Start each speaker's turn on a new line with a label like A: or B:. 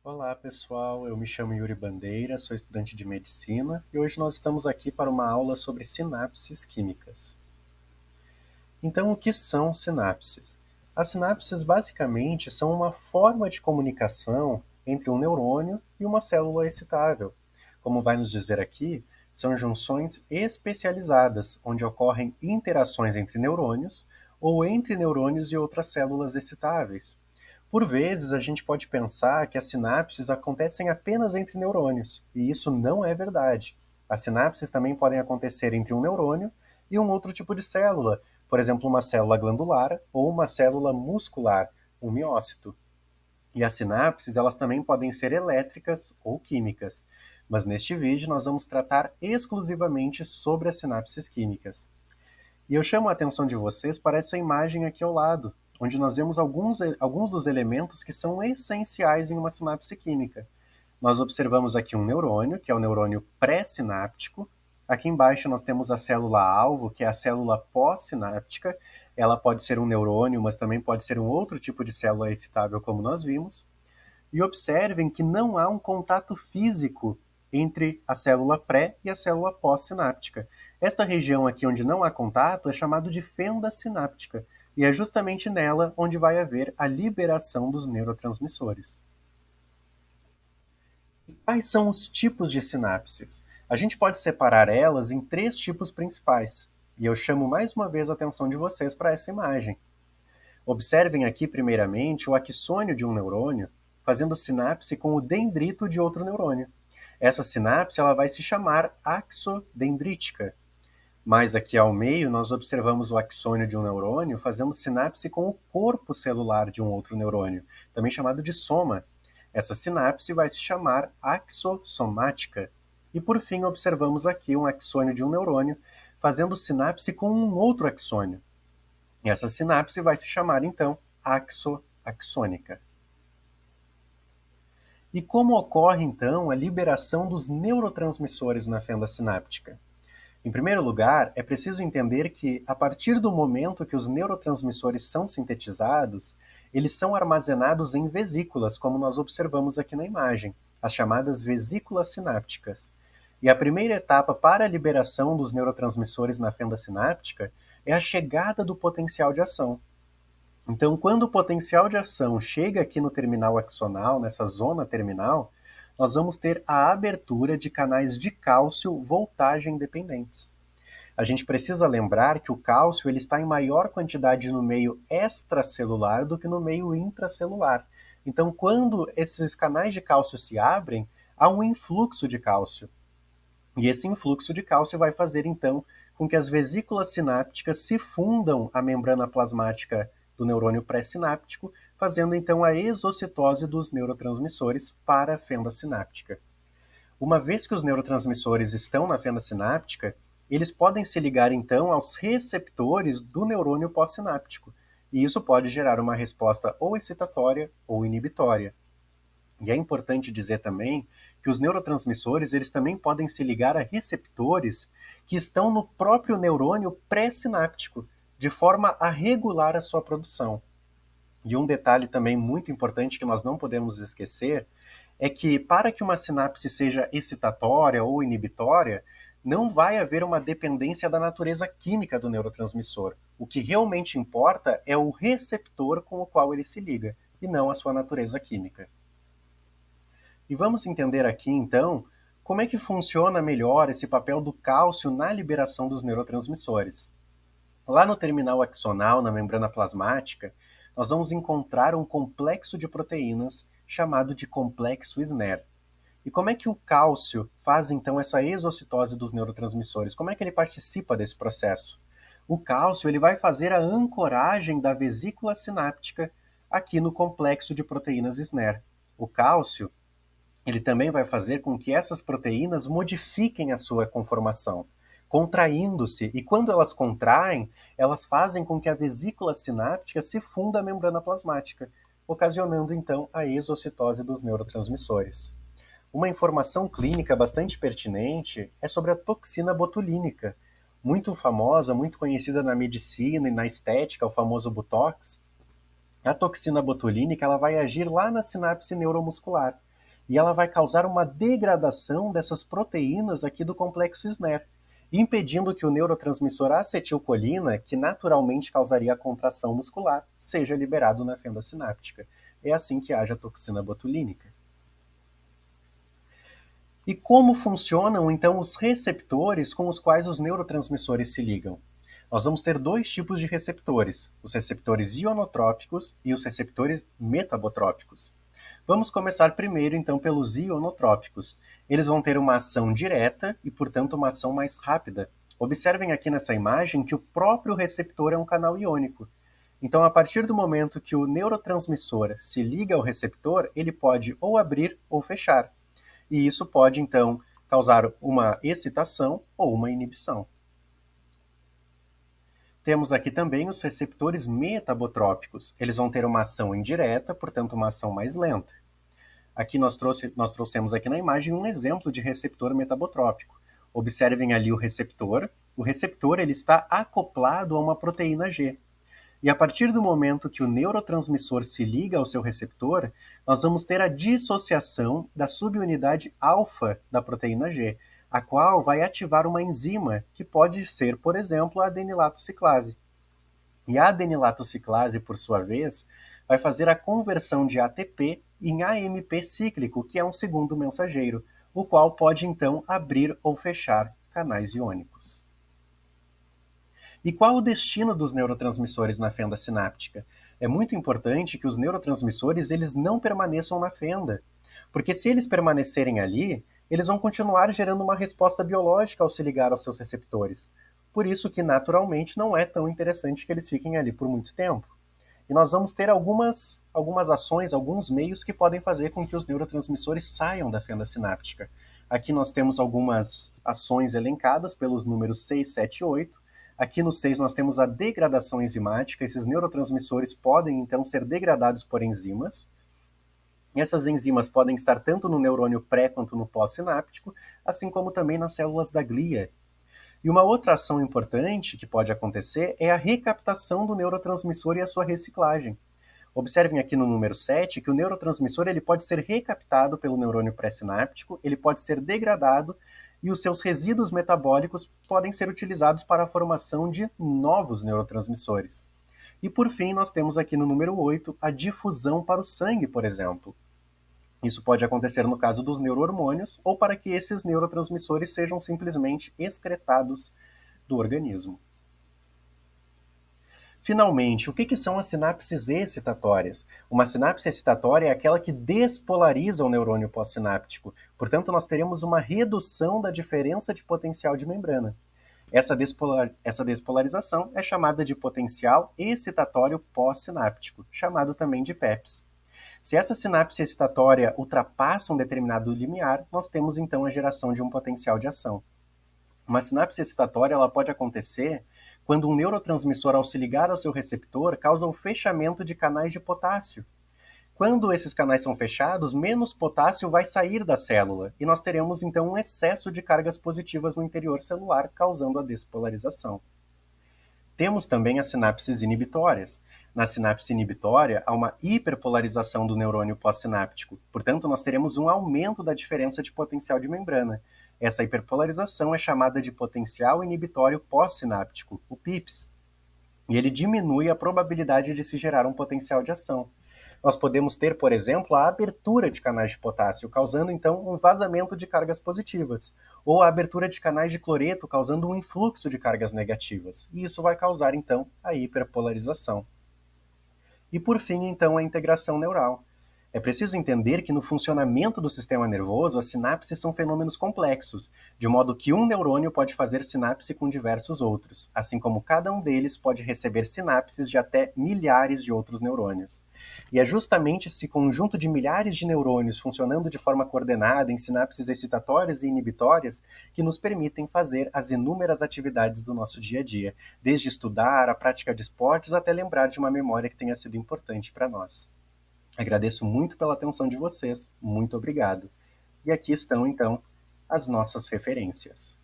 A: Olá pessoal, eu me chamo Yuri Bandeira, sou estudante de medicina e hoje nós estamos aqui para uma aula sobre sinapses químicas. Então, o que são sinapses? As sinapses basicamente são uma forma de comunicação entre um neurônio e uma célula excitável. Como vai nos dizer aqui, são junções especializadas, onde ocorrem interações entre neurônios ou entre neurônios e outras células excitáveis. Por vezes, a gente pode pensar que as sinapses acontecem apenas entre neurônios, e isso não é verdade. As sinapses também podem acontecer entre um neurônio e um outro tipo de célula, por exemplo, uma célula glandular ou uma célula muscular, um miócito. E as sinapses, elas também podem ser elétricas ou químicas, mas neste vídeo nós vamos tratar exclusivamente sobre as sinapses químicas. E eu chamo a atenção de vocês para essa imagem aqui ao lado, onde nós vemos alguns dos elementos que são essenciais em uma sinapse química. Nós observamos aqui um neurônio, que é o neurônio pré-sináptico. Aqui embaixo nós temos a célula-alvo, que é a célula pós-sináptica. Ela pode ser um neurônio, mas também pode ser um outro tipo de célula excitável, como nós vimos. E observem que não há um contato físico entre a célula pré e a célula pós-sináptica. Esta região aqui onde não há contato é chamado de fenda sináptica, e é justamente nela onde vai haver a liberação dos neurotransmissores. Quais são os tipos de sinapses? A gente pode separar elas em três tipos principais, e eu chamo mais uma vez a atenção de vocês para essa imagem. Observem aqui, primeiramente, o axônio de um neurônio fazendo sinapse com o dendrito de outro neurônio. Essa sinapse ela vai se chamar axodendrítica. Mais aqui ao meio, nós observamos o axônio de um neurônio fazendo sinapse com o corpo celular de um outro neurônio, também chamado de soma. Essa sinapse vai se chamar axossomática. E por fim, observamos aqui um axônio de um neurônio fazendo sinapse com um outro axônio. Essa sinapse vai se chamar, então, axo-axônica. E como ocorre, então, a liberação dos neurotransmissores na fenda sináptica? Em primeiro lugar, é preciso entender que, a partir do momento que os neurotransmissores são sintetizados, eles são armazenados em vesículas, como nós observamos aqui na imagem, as chamadas vesículas sinápticas. E a primeira etapa para a liberação dos neurotransmissores na fenda sináptica é a chegada do potencial de ação. Então, quando o potencial de ação chega aqui no terminal axonal, nessa zona terminal, nós vamos ter a abertura de canais de cálcio voltagem dependentes. A gente precisa lembrar que o cálcio ele está em maior quantidade no meio extracelular do que no meio intracelular. Então, quando esses canais de cálcio se abrem, há um influxo de cálcio. E esse influxo de cálcio vai fazer, então, com que as vesículas sinápticas se fundam à membrana plasmática do neurônio pré-sináptico, fazendo então a exocitose dos neurotransmissores para a fenda sináptica. Uma vez que os neurotransmissores estão na fenda sináptica, eles podem se ligar então aos receptores do neurônio pós-sináptico, e isso pode gerar uma resposta ou excitatória ou inibitória. E é importante dizer também que os neurotransmissores eles também podem se ligar a receptores que estão no próprio neurônio pré-sináptico, de forma a regular a sua produção. E um detalhe também muito importante que nós não podemos esquecer é que para que uma sinapse seja excitatória ou inibitória, não vai haver uma dependência da natureza química do neurotransmissor. O que realmente importa é o receptor com o qual ele se liga, e não a sua natureza química. E vamos entender aqui, então, como é que funciona melhor esse papel do cálcio na liberação dos neurotransmissores. Lá no terminal axonal, na membrana plasmática, nós vamos encontrar um complexo de proteínas chamado de complexo SNER. E como é que o cálcio faz então essa exocitose dos neurotransmissores? Como é que ele participa desse processo? O cálcio ele vai fazer a ancoragem da vesícula sináptica aqui no complexo de proteínas SNER. O cálcio ele também vai fazer com que essas proteínas modifiquem a sua conformação, contraindo-se, e quando elas contraem, elas fazem com que a vesícula sináptica se funda à membrana plasmática, ocasionando então a exocitose dos neurotransmissores. Uma informação clínica bastante pertinente é sobre a toxina botulínica, muito famosa, muito conhecida na medicina e na estética, o famoso Botox. A toxina botulínica ela vai agir lá na sinapse neuromuscular. e ela vai causar uma degradação dessas proteínas aqui do complexo SNER, impedindo que o neurotransmissor acetilcolina, que naturalmente causaria a contração muscular, seja liberado na fenda sináptica. É assim que age a toxina botulínica. E como funcionam, então, os receptores com os quais os neurotransmissores se ligam? Nós vamos ter dois tipos de receptores, os receptores ionotrópicos e os receptores metabotrópicos. Vamos começar primeiro, então, pelos ionotrópicos. Eles vão ter uma ação direta e, portanto, uma ação mais rápida. Observem aqui nessa imagem que o próprio receptor é um canal iônico. Então, a partir do momento que o neurotransmissor se liga ao receptor, ele pode ou abrir ou fechar. E isso pode, então, causar uma excitação ou uma inibição. Temos aqui também os receptores metabotrópicos. Eles vão ter uma ação indireta, portanto, uma ação mais lenta. Aqui nós trouxemos aqui na imagem um exemplo de receptor metabotrópico. Observem ali o receptor. O receptor ele está acoplado a uma proteína G. E a partir do momento que o neurotransmissor se liga ao seu receptor, nós vamos ter a dissociação da subunidade alfa da proteína G, a qual vai ativar uma enzima que pode ser, por exemplo, a adenilatociclase. E a adenilatociclase, por sua vez, vai fazer a conversão de ATP em AMP cíclico, que é um segundo mensageiro, o qual pode então abrir ou fechar canais iônicos. E qual o destino dos neurotransmissores na fenda sináptica? É muito importante que os neurotransmissores eles não permaneçam na fenda, porque se eles permanecerem ali, eles vão continuar gerando uma resposta biológica ao se ligar aos seus receptores. Por isso que, naturalmente, não é tão interessante que eles fiquem ali por muito tempo. E nós vamos ter algumas ações, alguns meios que podem fazer com que os neurotransmissores saiam da fenda sináptica. Aqui nós temos algumas ações elencadas pelos números 6, 7 e 8. Aqui no 6 nós temos a degradação enzimática. Esses neurotransmissores podem, então, ser degradados por enzimas. Essas enzimas podem estar tanto no neurônio pré quanto no pós-sináptico, assim como também nas células da glia. E uma outra ação importante que pode acontecer é a recaptação do neurotransmissor e a sua reciclagem. Observem aqui no número 7 que o neurotransmissor ele pode ser recaptado pelo neurônio pré-sináptico, ele pode ser degradado e os seus resíduos metabólicos podem ser utilizados para a formação de novos neurotransmissores. E por fim, nós temos aqui no número 8 a difusão para o sangue, por exemplo. Isso pode acontecer no caso dos neurohormônios ou para que esses neurotransmissores sejam simplesmente excretados do organismo. Finalmente, o que são as sinapses excitatórias? Uma sinapse excitatória é aquela que despolariza o neurônio pós-sináptico. Portanto, nós teremos uma redução da diferença de potencial de membrana. Essa despolarização é chamada de potencial excitatório pós-sináptico, chamado também de PEPS. Se essa sinapse excitatória ultrapassa um determinado limiar, nós temos então a geração de um potencial de ação. Uma sinapse excitatória ela pode acontecer quando um neurotransmissor, ao se ligar ao seu receptor, causa o fechamento de canais de potássio. Quando esses canais são fechados, menos potássio vai sair da célula, e nós teremos então um excesso de cargas positivas no interior celular, causando a despolarização. Temos também as sinapses inibitórias. Na sinapse inibitória, há uma hiperpolarização do neurônio pós-sináptico. Portanto, nós teremos um aumento da diferença de potencial de membrana. Essa hiperpolarização é chamada de potencial inibitório pós-sináptico, o PIPS. E ele diminui a probabilidade de se gerar um potencial de ação. Nós podemos ter, por exemplo, a abertura de canais de potássio, causando então um vazamento de cargas positivas, ou a abertura de canais de cloreto, causando um influxo de cargas negativas. E isso vai causar então a hiperpolarização. E por fim, então, a integração neural. É preciso entender que no funcionamento do sistema nervoso, as sinapses são fenômenos complexos, de modo que um neurônio pode fazer sinapse com diversos outros, assim como cada um deles pode receber sinapses de até milhares de outros neurônios. E é justamente esse conjunto de milhares de neurônios funcionando de forma coordenada em sinapses excitatórias e inibitórias que nos permitem fazer as inúmeras atividades do nosso dia a dia, desde estudar, a prática de esportes, até lembrar de uma memória que tenha sido importante para nós. Agradeço muito pela atenção de vocês, muito obrigado. E aqui estão, então, as nossas referências.